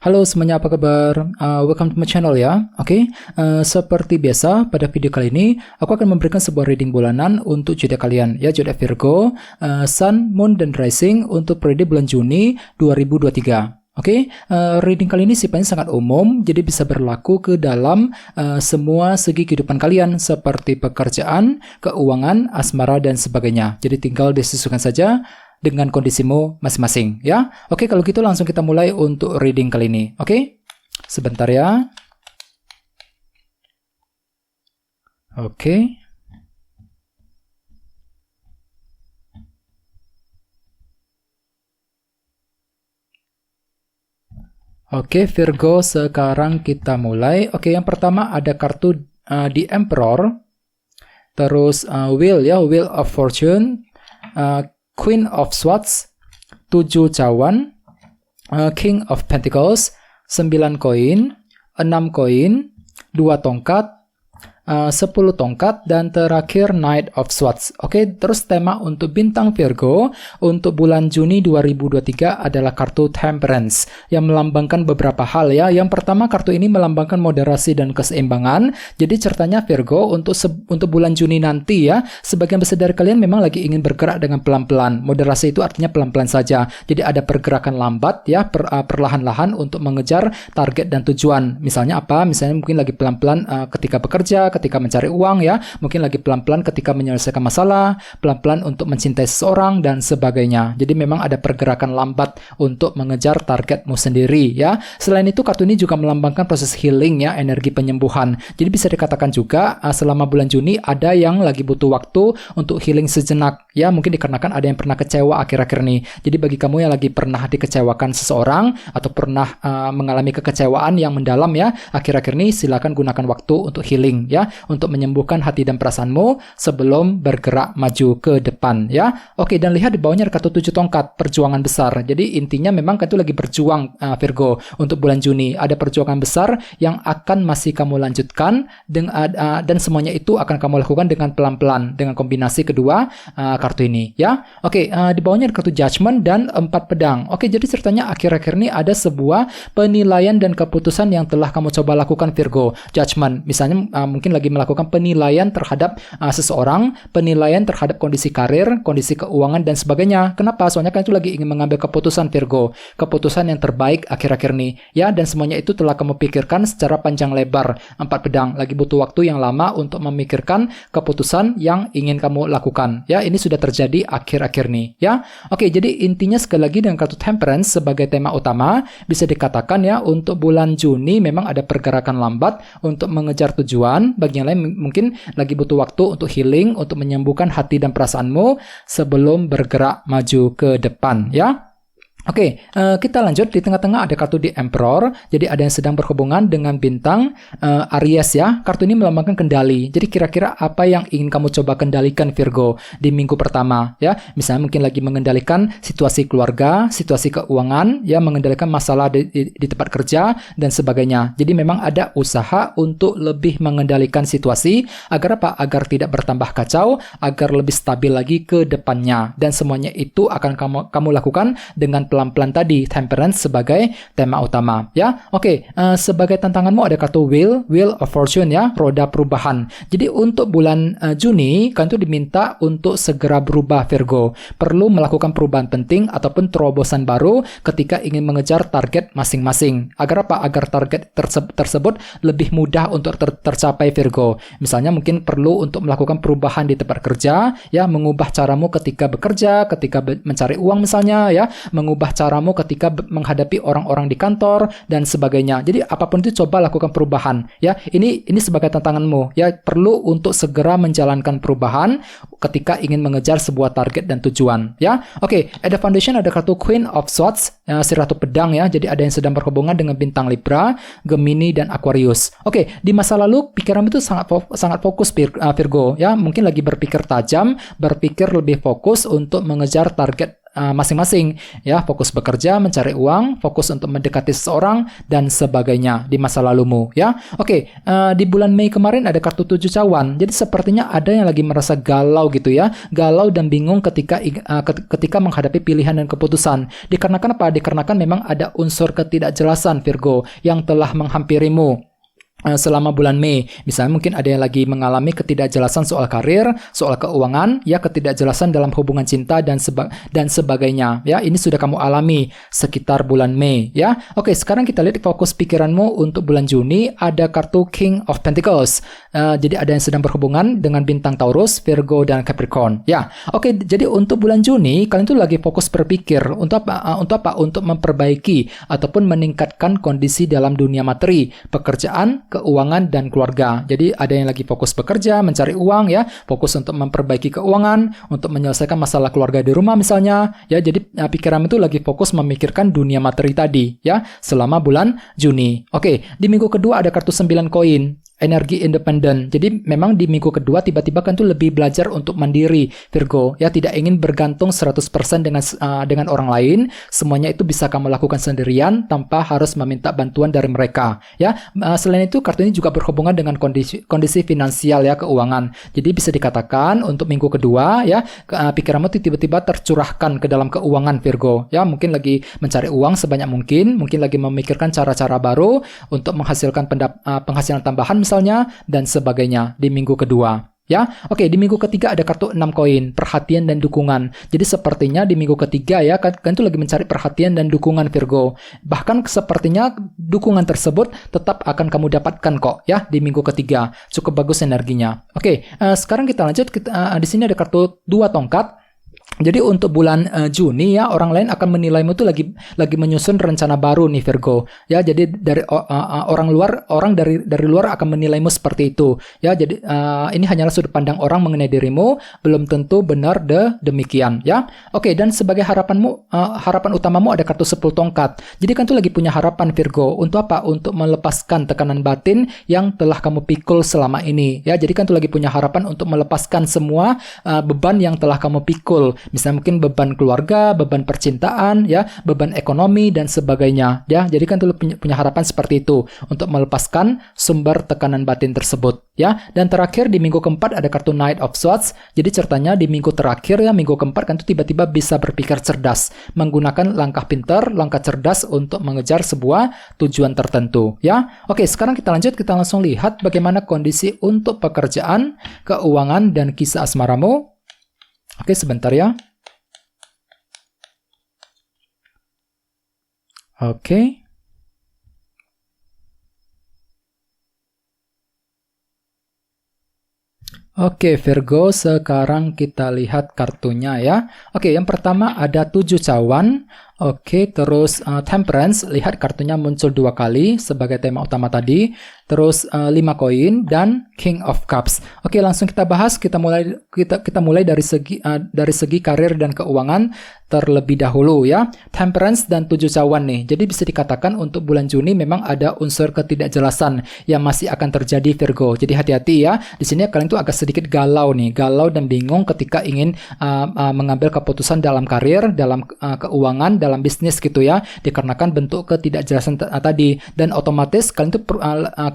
Halo semuanya, apa kabar? Welcome to my channel ya. Oke, seperti biasa pada video kali ini aku akan memberikan sebuah reading bulanan untuk zodiak kalian ya, zodiak Virgo, Sun, Moon, dan Rising untuk periode bulan Juni 2023. Oke, reading kali ini sifatnya sangat umum, jadi bisa berlaku ke dalam semua segi kehidupan kalian seperti pekerjaan, keuangan, asmara, dan sebagainya. Jadi tinggal disesuaikan saja dengan kondisimu masing-masing ya. Oke, kalau gitu langsung kita mulai untuk reading kali ini. Oke, sebentar ya. Oke. Oke, Virgo, sekarang kita mulai. Oke, yang pertama ada kartu The Emperor, terus Wheel ya, Wheel of Fortune, Queen of Swords, 7 cawan, King of Pentacles, 9 koin, 6 koin, 2 tongkat, 10 tongkat, dan terakhir Knight of Swords. Oke, terus tema untuk bintang Virgo untuk bulan Juni 2023 adalah kartu Temperance yang melambangkan beberapa hal ya. Yang pertama, kartu ini melambangkan moderasi dan keseimbangan. Jadi ceritanya Virgo untuk bulan Juni nanti ya, sebagian besar dari kalian memang lagi ingin bergerak dengan pelan-pelan. Moderasi itu artinya pelan-pelan saja. Jadi ada pergerakan lambat ya, perlahan-lahan untuk mengejar target dan tujuan. Misalnya apa? Misalnya mungkin lagi pelan-pelan ketika bekerja, ketika mencari uang ya, mungkin lagi pelan-pelan ketika menyelesaikan masalah, pelan-pelan untuk mencintai seseorang dan sebagainya. Jadi memang ada pergerakan lambat untuk mengejar targetmu sendiri ya. Selain itu, kartu ini juga melambangkan proses healing ya, energi penyembuhan. Jadi bisa dikatakan juga selama bulan Juni ada yang lagi butuh waktu untuk healing sejenak ya, mungkin dikarenakan ada yang pernah kecewa akhir-akhir ini. Jadi bagi kamu yang lagi pernah dikecewakan seseorang atau pernah mengalami kekecewaan yang mendalam ya, akhir-akhir ini silakan gunakan waktu untuk healing ya, untuk menyembuhkan hati dan perasaanmu sebelum bergerak maju ke depan ya. Oke, dan lihat di bawahnya ada kartu 7 tongkat, perjuangan besar. Jadi intinya memang kan itu lagi berjuang Virgo untuk bulan Juni. Ada perjuangan besar yang akan masih kamu lanjutkan dan semuanya itu akan kamu lakukan dengan pelan-pelan dengan kombinasi kedua kartu ini ya. Oke, di bawahnya ada kartu Judgment dan 4 pedang. Oke, jadi ceritanya akhir-akhir ini ada sebuah penilaian dan keputusan yang telah kamu coba lakukan Virgo. Judgment, misalnya mungkin lagi melakukan penilaian terhadap seseorang, penilaian terhadap kondisi karir, kondisi keuangan, dan sebagainya. Kenapa? Soalnya kan itu lagi ingin mengambil keputusan Virgo, keputusan yang terbaik akhir-akhir ini ya, dan semuanya itu telah kamu pikirkan secara panjang lebar. 4 pedang, lagi butuh waktu yang lama untuk memikirkan keputusan yang ingin kamu lakukan ya. Ini sudah terjadi akhir-akhir ini ya. Oke, jadi intinya sekali lagi dengan kartu Temperance sebagai tema utama, bisa dikatakan ya untuk bulan Juni memang ada pergerakan lambat untuk mengejar tujuan. Bagi yang lain mungkin lagi butuh waktu untuk healing, untuk menyembuhkan hati dan perasaanmu sebelum bergerak maju ke depan ya. Oke, kita lanjut. Di tengah-tengah ada kartu The Emperor. Jadi ada yang sedang berhubungan dengan bintang Aries ya. Kartu ini melambangkan kendali. Jadi kira-kira apa yang ingin kamu coba kendalikan Virgo di minggu pertama ya. Misalnya mungkin lagi mengendalikan situasi keluarga, situasi keuangan ya, mengendalikan masalah di tempat kerja dan sebagainya. Jadi memang ada usaha untuk lebih mengendalikan situasi agar apa? Agar tidak bertambah kacau, agar lebih stabil lagi ke depannya. Dan semuanya itu akan kamu lakukan dengan pelan-pelan tadi, Temperance sebagai tema utama ya. Oke, sebagai tantanganmu ada kartu Wheel of Fortune ya, roda perubahan. Jadi untuk bulan Juni kan itu diminta untuk segera berubah Virgo, perlu melakukan perubahan penting ataupun terobosan baru ketika ingin mengejar target masing-masing. Agar apa? Agar target tersebut lebih mudah untuk tercapai Virgo. Misalnya mungkin perlu untuk melakukan perubahan di tempat kerja ya, mengubah caramu ketika bekerja, ketika mencari uang misalnya ya, mengubah caramu ketika menghadapi orang-orang di kantor dan sebagainya. Jadi apapun itu coba lakukan perubahan ya. Ini sebagai tantanganmu ya, perlu untuk segera menjalankan perubahan ketika ingin mengejar sebuah target dan tujuan ya. Oke, ada foundation, ada kartu Queen of Swords, si ratu pedang ya. Jadi ada yang sedang berhubungan dengan bintang Libra, Gemini, dan Aquarius. Oke, di masa lalu pikiranmu itu sangat fokus Virgo ya. Mungkin lagi berpikir tajam, berpikir lebih fokus untuk mengejar target masing-masing, ya, fokus bekerja, mencari uang, fokus untuk mendekati seseorang dan sebagainya di masa lalumu, ya. Oke, di bulan Mei kemarin ada kartu 7 cawan. Jadi sepertinya ada yang lagi merasa galau gitu ya, galau dan bingung ketika menghadapi pilihan dan keputusan. Dikarenakan apa? Dikarenakan memang ada unsur ketidakjelasan Virgo yang telah menghampirimu selama bulan Mei. Misalnya mungkin ada yang lagi mengalami ketidakjelasan soal karir, soal keuangan, ya, ketidakjelasan dalam hubungan cinta dan sebagainya. Ya, ini sudah kamu alami sekitar bulan Mei, ya. Oke, sekarang kita lihat fokus pikiranmu untuk bulan Juni. Ada kartu King of Pentacles. Jadi ada yang sedang berhubungan dengan bintang Taurus, Virgo dan Capricorn. Ya. Oke, jadi untuk bulan Juni kalian tuh lagi fokus berpikir untuk apa? Untuk memperbaiki ataupun meningkatkan kondisi dalam dunia materi, pekerjaan, keuangan dan keluarga. Jadi ada yang lagi fokus bekerja, mencari uang, ya, fokus untuk memperbaiki keuangan, untuk menyelesaikan masalah keluarga di rumah misalnya, ya. Jadi pikiran itu lagi fokus memikirkan dunia materi tadi, ya, selama bulan Juni. Oke, di minggu kedua ada kartu 9 koin. Energi independen. Jadi memang di minggu kedua tiba-tiba kan tuh lebih belajar untuk mandiri, Virgo, ya, tidak ingin bergantung 100% dengan orang lain. Semuanya itu bisa kamu lakukan sendirian tanpa harus meminta bantuan dari mereka, ya. Selain itu kartu ini juga berhubungan dengan kondisi finansial, ya, keuangan. Jadi bisa dikatakan untuk minggu kedua, ya, pikiranmu tiba-tiba tercurahkan ke dalam keuangan, Virgo, ya. Mungkin lagi mencari uang sebanyak mungkin lagi memikirkan cara-cara baru untuk menghasilkan penghasilan tambahan misalnya dan sebagainya di minggu kedua. Ya, oke, di minggu ketiga ada kartu 6 koin, perhatian dan dukungan. Jadi sepertinya di minggu ketiga, ya, kalian tuh lagi mencari perhatian dan dukungan, Virgo. Bahkan sepertinya dukungan tersebut tetap akan kamu dapatkan kok, ya, di minggu ketiga. Cukup bagus energinya. Oke, sekarang kita lanjut. Di sini ada kartu 2 tongkat. Jadi untuk bulan Juni, ya, orang lain akan menilaimu tuh lagi menyusun rencana baru nih, Virgo. Ya, jadi dari orang dari luar akan menilaimu seperti itu. Ya, jadi ini hanyalah sudut pandang orang mengenai dirimu, belum tentu benar demikian, ya. Oke, dan sebagai harapan utamamu ada kartu 10 tongkat. Jadi kan tuh lagi punya harapan, Virgo. Untuk apa? Untuk melepaskan tekanan batin yang telah kamu pikul selama ini. Ya, jadi kan tuh lagi punya harapan untuk melepaskan semua beban yang telah kamu pikul. Misalnya mungkin beban keluarga, beban percintaan, ya, beban ekonomi dan sebagainya, ya. Jadi kan tuh punya harapan seperti itu untuk melepaskan sumber tekanan batin tersebut, ya. Dan terakhir di minggu keempat ada kartu Knight of Swords. Jadi ceritanya di minggu terakhir, ya, minggu keempat kan tuh tiba-tiba bisa berpikir cerdas, menggunakan langkah pintar, langkah cerdas untuk mengejar sebuah tujuan tertentu, ya. Oke, sekarang kita langsung lihat bagaimana kondisi untuk pekerjaan, keuangan dan kisah asmaramu. Oke, sebentar ya. Oke. Oke, Virgo, sekarang kita lihat kartunya, ya. Oke, yang pertama ada 7 cawan. Oke, terus Temperance, lihat kartunya muncul 2 kali sebagai tema utama tadi. Terus 5 koin dan King of Cups. Oke, langsung kita bahas. Kita mulai dari segi karir dan keuangan terlebih dahulu, ya. Temperance dan 7 cawan nih. Jadi bisa dikatakan untuk bulan Juni memang ada unsur ketidakjelasan yang masih akan terjadi, Virgo. Jadi hati-hati, ya. Di sini kalian tuh agak sedikit galau nih, galau dan bingung ketika ingin mengambil keputusan dalam karir, dalam keuangan, dalam bisnis gitu, ya. Dikarenakan bentuk ketidakjelasan tadi, dan otomatis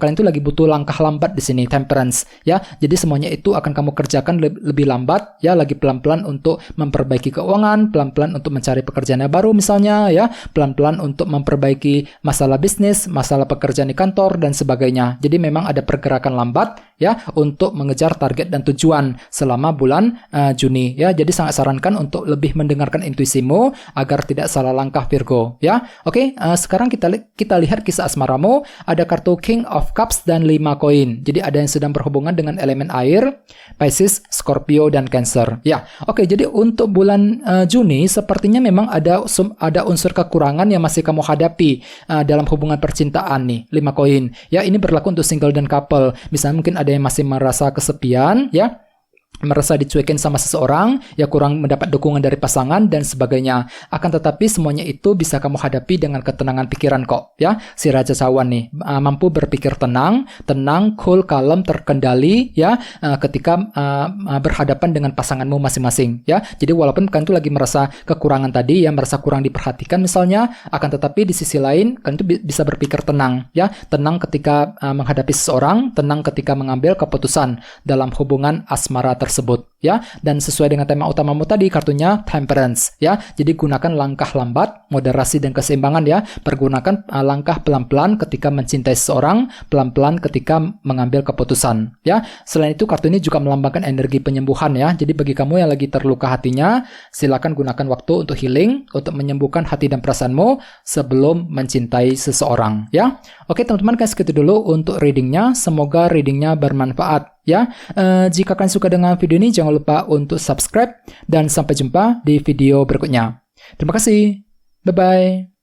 kalian tuh lagi butuh langkah lambat di sini, Temperance, ya. Jadi semuanya itu akan kamu kerjakan lebih lambat, ya, lagi pelan-pelan untuk memperbaiki keuangan, pelan-pelan untuk mencari pekerjaan yang baru misalnya, ya, pelan-pelan untuk memperbaiki masalah bisnis, masalah pekerjaan di kantor dan sebagainya. Jadi memang ada pergerakan lambat, ya, untuk mengejar target dan tujuan selama bulan Juni, ya. Jadi sangat sarankan untuk lebih mendengarkan intuisimu agar tidak salah langkah, Virgo, ya. Oke, sekarang kita lihat kisah asmaramu. Ada kartu King of Cups dan 5 koin. Jadi ada yang sedang berhubungan dengan elemen air, Pisces, Scorpio dan Cancer, ya. Oke, jadi untuk bulan Juni sepertinya memang ada unsur kekurangan yang masih kamu hadapi dalam hubungan percintaan nih, 5 koin. Ya, ini berlaku untuk single dan couple. Misalnya mungkin ada yang masih merasa kesepian, ya. merasa dicuekin sama seseorang, ya kurang mendapat dukungan dari pasangan dan sebagainya. Akan tetapi semuanya itu bisa kamu hadapi dengan ketenangan pikiran kok, ya. Si Raja Cawan nih mampu berpikir tenang, cool, kalem, terkendali, ya, ketika berhadapan dengan pasanganmu masing-masing, ya. Jadi walaupun kan itu lagi merasa kekurangan tadi, ya, merasa kurang diperhatikan misalnya, akan tetapi di sisi lain kan itu bisa berpikir tenang, ya. Tenang ketika menghadapi seseorang, tenang ketika mengambil keputusan dalam hubungan asmara tersebut, ya. Dan sesuai dengan tema utamamu tadi, kartunya temperance, ya. Jadi gunakan langkah lambat, moderasi dan keseimbangan, ya. Pergunakan langkah pelan-pelan ketika mencintai seseorang, pelan-pelan ketika mengambil keputusan, ya. Selain itu, kartu ini juga melambangkan energi penyembuhan, ya. Jadi bagi kamu yang lagi terluka hatinya, silakan gunakan waktu untuk healing, untuk menyembuhkan hati dan perasaanmu sebelum mencintai seseorang, ya. Oke teman-teman, kayak segitu dulu untuk readingnya. Semoga readingnya bermanfaat, ya. Jika kalian suka dengan video ini, jangan lupa untuk subscribe dan sampai jumpa di video berikutnya. Terima kasih. Bye-bye.